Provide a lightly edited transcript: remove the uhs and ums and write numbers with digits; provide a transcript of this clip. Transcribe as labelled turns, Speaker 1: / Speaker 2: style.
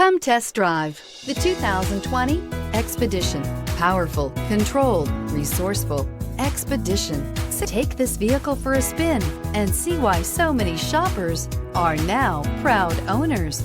Speaker 1: Come test drive the 2020 Expedition. Powerful, controlled, resourceful. Expedition. So take this vehicle for a spin and see why so many shoppers are now proud owners.